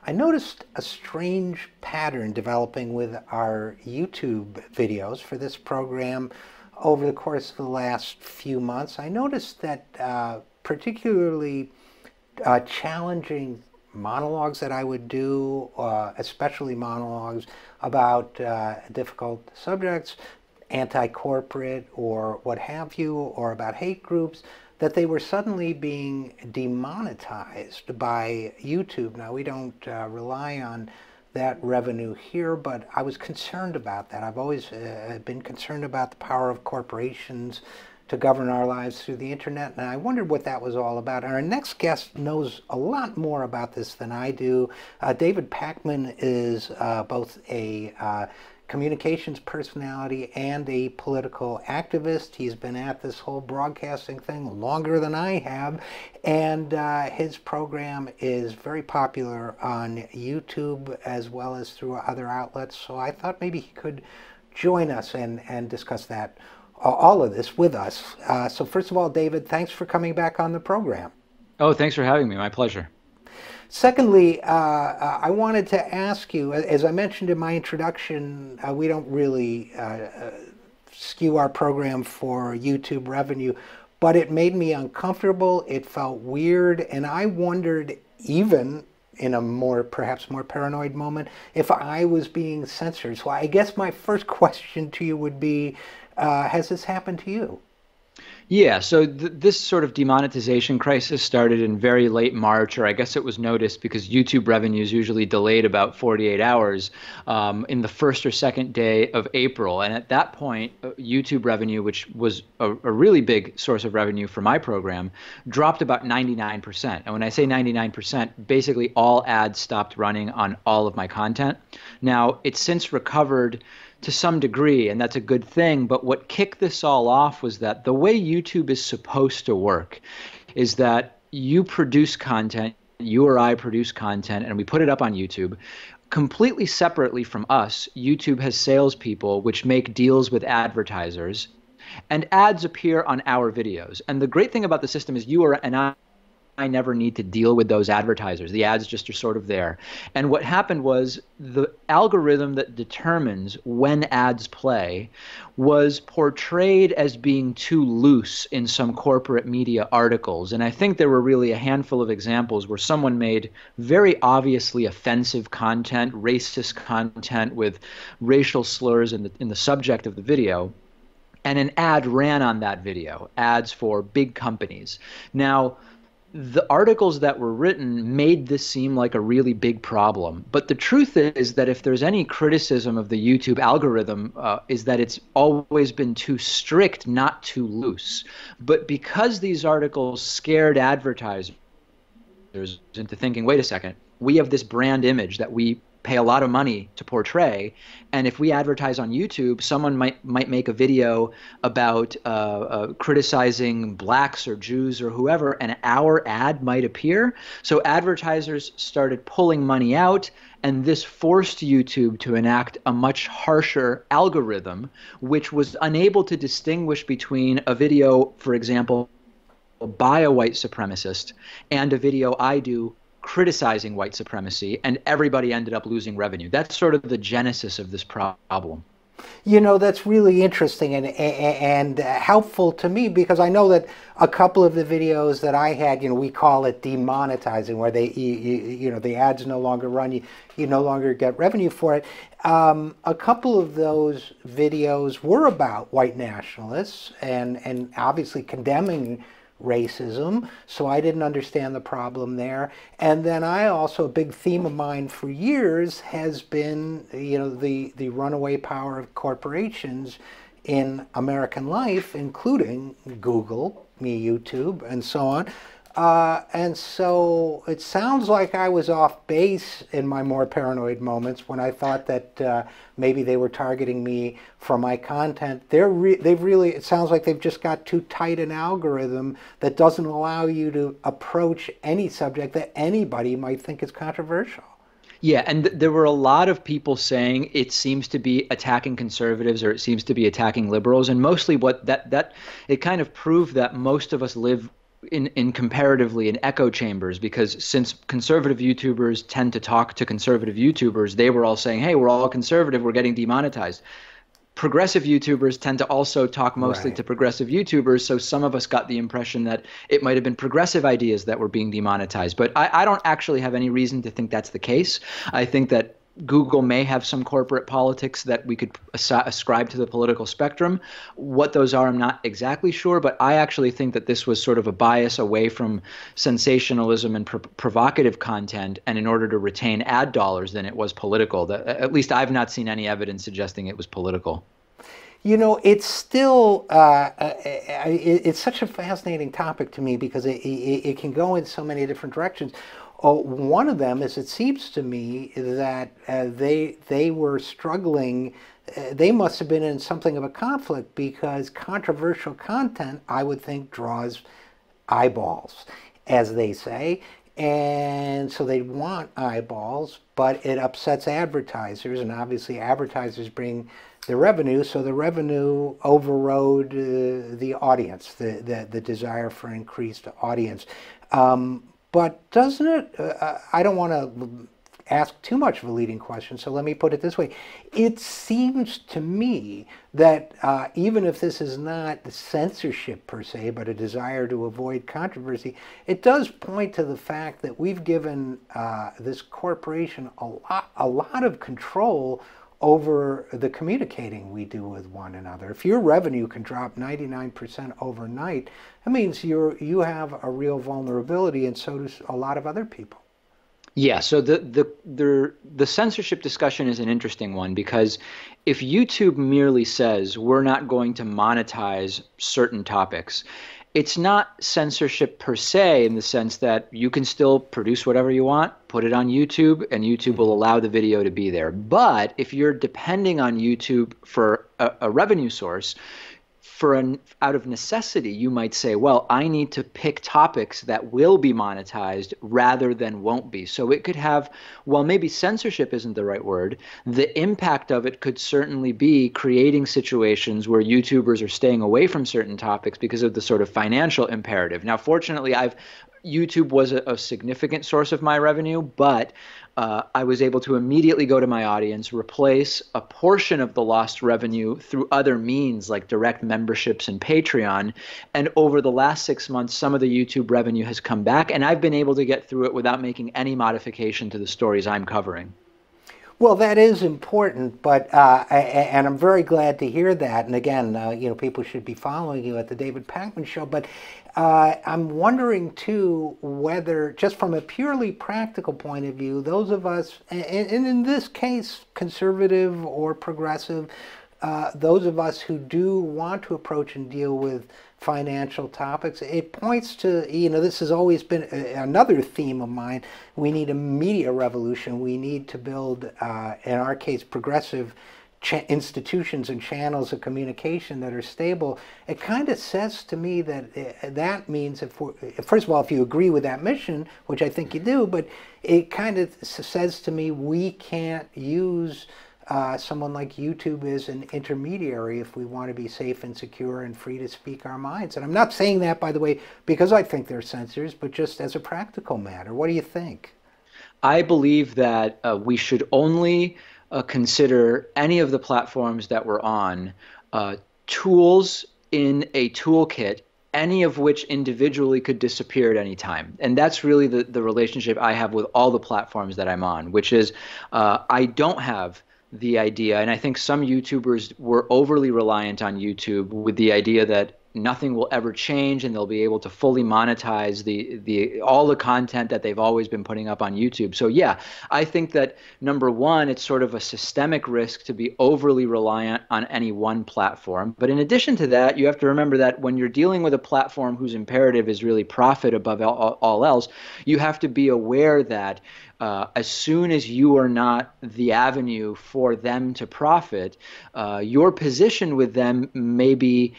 I noticed a strange pattern developing with our YouTube videos for this program over the course of the last few months. I noticed that particularly challenging monologues that I would do, especially monologues about difficult subjects, anti-corporate or what have you, or about hate groups, that they were suddenly being demonetized by YouTube. Now, we don't rely on that revenue here, but I was concerned about that. I've always been concerned about the power of corporations to govern our lives through the internet, and I wondered what that was all about. And our next guest knows a lot more about this than I do. David Pakman is both a communications personality and a political activist. He's been at this whole broadcasting thing longer than I have, and his program is very popular on YouTube as well as through other outlets. So I thought maybe he could join us and discuss that, all of this with us. So first of all, David, thanks for coming back on the program. Oh, thanks for having me. My pleasure. Secondly, I wanted to ask you, as I mentioned in my introduction, we don't really skew our program for YouTube revenue, but it made me uncomfortable. It felt weird, and I wondered, even in a perhaps more paranoid moment, if I was being censored. So I guess my first question to you would be, has this happened to you? Yeah, so this sort of demonetization crisis started in very late March, or I guess it was noticed because YouTube revenue is usually delayed about 48 hours in the first or second day of April. And at that point, YouTube revenue, which was a really big source of revenue for my program, dropped about 99%. And when I say 99%, basically all ads stopped running on all of my content. Now, it's since recovered to some degree, and that's a good thing. But what kicked this all off was that the way YouTube is supposed to work is that you produce content, you or I produce content, and we put it up on YouTube. Completely separately from us, YouTube has salespeople which make deals with advertisers, and ads appear on our videos. And the great thing about the system is I never need to deal with those advertisers. The ads just are sort of there. And what happened was the algorithm that determines when ads play was portrayed as being too loose in some corporate media articles. And I think there were really a handful of examples where someone made very obviously offensive content, racist content with racial slurs in the subject of the video. And an ad ran on that video, ads for big companies. Now, the articles that were written made this seem like a really big problem. But the truth is that if there's any criticism of the YouTube algorithm, is that it's always been too strict, not too loose. But because these articles scared advertisers into thinking, wait a second, we have this brand image that we pay a lot of money to portray, and if we advertise on YouTube, someone might make a video about criticizing blacks or Jews or whoever, and our ad might appear. So advertisers started pulling money out, and this forced YouTube to enact a much harsher algorithm, which was unable to distinguish between a video, for example, by a white supremacist, and a video I do criticizing white supremacy, and everybody ended up losing revenue. That's sort of the genesis of this problem. You know, that's really interesting and helpful to me, because I know that a couple of the videos that I had, we call it demonetizing, where the ads no longer run, you no longer get revenue for it. A couple of those videos were about white nationalists and obviously condemning racism, so I didn't understand the problem there. And then a big theme of mine for years has been, the runaway power of corporations in American life, including Google, YouTube, and so on. And so it sounds like I was off base in my more paranoid moments when I thought that maybe they were targeting me for my content. It sounds like they've just got too tight an algorithm that doesn't allow you to approach any subject that anybody might think is controversial. Yeah, and there were a lot of people saying it seems to be attacking conservatives, or it seems to be attacking liberals, and mostly what it kind of proved that most of us live in comparatively in echo chambers, because since conservative YouTubers tend to talk to conservative YouTubers, they were all saying, hey, we're all conservative, we're getting demonetized. Progressive YouTubers tend to also talk mostly Right. to progressive YouTubers, so some of us got the impression that it might have been progressive ideas that were being demonetized. But I don't actually have any reason to think that's the case. I think that Google may have some corporate politics that we could ascribe to the political spectrum. What those are, I'm not exactly sure, but I actually think that this was sort of a bias away from sensationalism and provocative content, and in order to retain ad dollars, than it was political. At least I've not seen any evidence suggesting it was political. You know, it's still, it's such a fascinating topic to me because it can go in so many different directions. Oh, one of them is, it seems to me that they were struggling. They must have been in something of a conflict, because controversial content, I would think, draws eyeballs, as they say. And so they want eyeballs, but it upsets advertisers, and obviously advertisers bring the revenue, so the revenue overrode the audience, the desire for increased audience. But doesn't it, I don't want to ask too much of a leading question, so let me put it this way. It seems to me that even if this is not censorship per se, but a desire to avoid controversy, it does point to the fact that we've given this corporation a lot of control over the communicating we do with one another. If your revenue can drop 99% overnight, that means you have a real vulnerability, and so do a lot of other people. Yeah, so the censorship discussion is an interesting one, because if YouTube merely says we're not going to monetize certain topics, it's not censorship per se, in the sense that you can still produce whatever you want, put it on YouTube, and YouTube will allow the video to be there. But if you're depending on YouTube for a revenue source, out of necessity, you might say, well, I need to pick topics that will be monetized rather than won't be. So it could have, well, maybe censorship isn't the right word. The impact of it could certainly be creating situations where YouTubers are staying away from certain topics because of the sort of financial imperative. Now, fortunately, YouTube was a significant source of my revenue, but I was able to immediately go to my audience, replace a portion of the lost revenue through other means like direct memberships and Patreon. And over the last 6 months, some of the YouTube revenue has come back, and I've been able to get through it without making any modification to the stories I'm covering. Well, that is important, but and I'm very glad to hear that. And again, you know, people should be following you at the David Pakman Show. But I'm wondering too whether, just from a purely practical point of view, those of us, and in this case, conservative or progressive, those of us who do want to approach and deal with financial topics, it points to, you know, this has always been another theme of mine. We need a media revolution. We need to build, in our case, progressive institutions and channels of communication that are stable. It kind of says to me that that means, first of all, if you agree with that mission, which I think you do, but it kind of says to me we can't use someone like YouTube is an intermediary if we want to be safe and secure and free to speak our minds. And I'm not saying that, by the way, because I think they're censors, but just as a practical matter. What do you think? I believe that we should only consider any of the platforms that we're on tools in a toolkit, any of which individually could disappear at any time. And that's really the relationship I have with all the platforms that I'm on, which is I don't have the idea, and I think some YouTubers were overly reliant on YouTube with the idea that nothing will ever change and they'll be able to fully monetize all the content that they've always been putting up on YouTube. So yeah, I think that number one, it's sort of a systemic risk to be overly reliant on any one platform. But in addition to that, you have to remember that when you're dealing with a platform whose imperative is really profit above all else, you have to be aware that as soon as you are not the avenue for them to profit, your position with them may be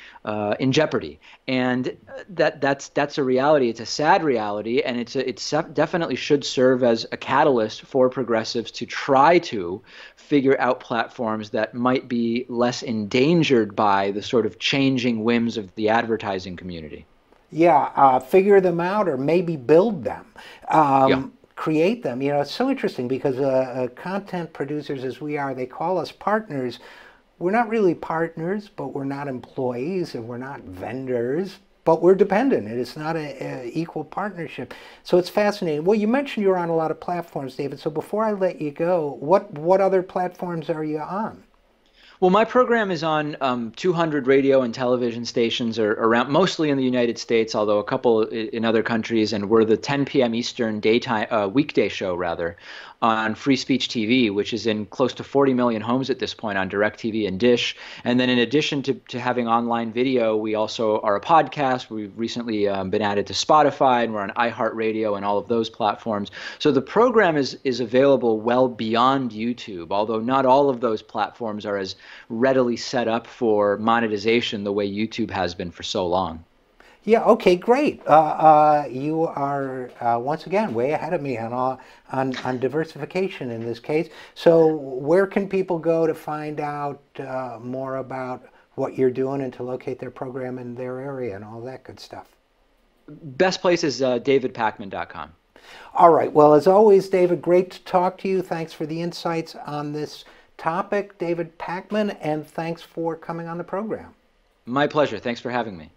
in jeopardy. And that's a reality. It's a sad reality, and it definitely should serve as a catalyst for progressives to try to figure out platforms that might be less endangered by the sort of changing whims of the advertising community. Yeah, figure them out or maybe build them. Yeah. Create them. You know, it's so interesting because content producers, as we are, they call us partners. We're not really partners, but we're not employees and we're not vendors, but we're dependent. It's not a equal partnership. So it's fascinating. Well, you mentioned you're on a lot of platforms, David. So before I let you go, what other platforms are you on? Well, my program is on 200 radio and television stations around, mostly in the United States, although a couple in other countries. And we're the 10 p.m. Eastern daytime weekday show, rather, on Free Speech TV, which is in close to 40 million homes at this point on DirecTV and Dish. And then, in addition to having online video, we also are a podcast. We've recently been added to Spotify, and we're on iHeartRadio and all of those platforms. So the program is available well beyond YouTube, although not all of those platforms are as readily set up for monetization the way YouTube has been for so long. Yeah, okay, great. You are once again way ahead of me on on diversification in this case. So where can people go to find out more about what you're doing and to locate their program in their area and all that good stuff? Best place is davidpakman.com. All right. Well, as always, David, great to talk to you. Thanks for the insights on this topic, David Pakman, and thanks for coming on the program. My pleasure. Thanks for having me.